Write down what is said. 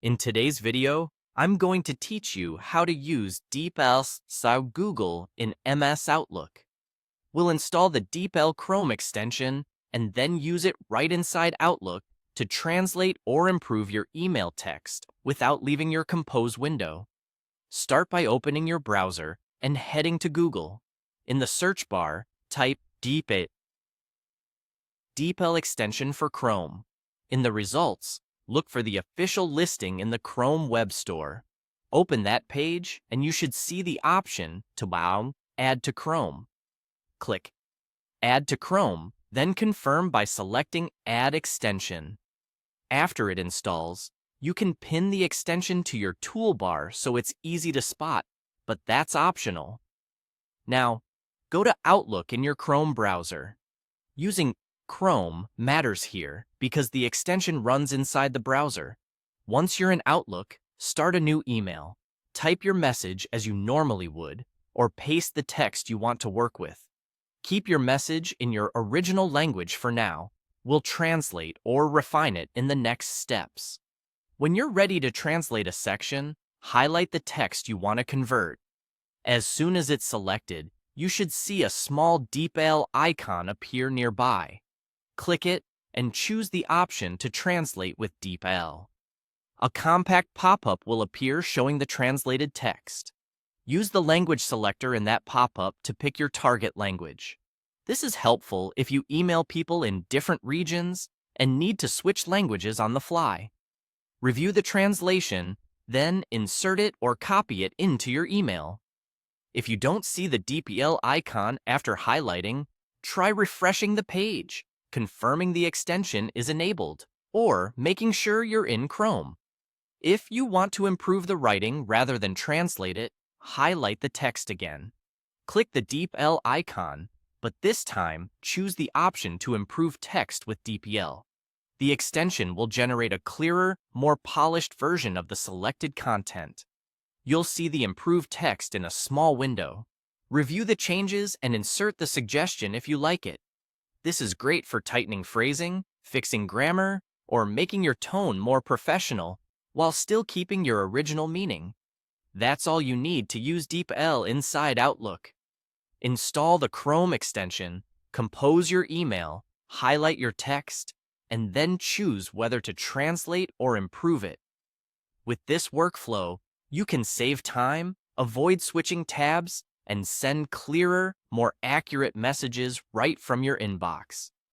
In today's video, I'm going to teach you how to use DeepLGoogle in MS Outlook. We'll install the DeepL Chrome extension and then use it right inside Outlook to translate or improve your email text without leaving your Compose window. Start by opening your browser and heading to Google. In the search bar, type DeepL extension for Chrome. In the results, look for the official listing in the Chrome Web Store. Open that page and you should see the option to Add to Chrome. Click Add to Chrome, then confirm by selecting Add Extension. After it installs, you can pin the extension to your toolbar so it's easy to spot, but that's optional. Now, go to Outlook in your Chrome browser. Using Chrome matters here because the extension runs inside the browser. Once you're in Outlook, start a new email. Type your message as you normally would, or paste the text you want to work with. Keep your message in your original language for now. We'll translate or refine it in the next steps. When you're ready to translate a section, highlight the text you want to convert. As soon as it's selected, you should see a small DeepL icon appear nearby. Click it and choose the option to translate with DeepL. A compact pop-up will appear showing the translated text. Use the language selector in that pop-up to pick your target language. This is helpful if you email people in different regions and need to switch languages on the fly. Review the translation, then insert it or copy it into your email. If you don't see the DeepL icon after highlighting, try refreshing the page, confirming the extension is enabled, or making sure you're in Chrome. If you want to improve the writing rather than translate it, highlight the text again. Click the DeepL icon, but this time choose the option to improve text with DeepL. The extension will generate a clearer, more polished version of the selected content. You'll see the improved text in a small window. Review the changes and insert the suggestion if you like it. This is great for tightening phrasing, fixing grammar, or making your tone more professional while still keeping your original meaning. That's all you need to use DeepL inside Outlook. Install the Chrome extension, compose your email, highlight your text, and then choose whether to translate or improve it. With this workflow, you can save time, avoid switching tabs, and send clearer, more accurate messages right from your inbox.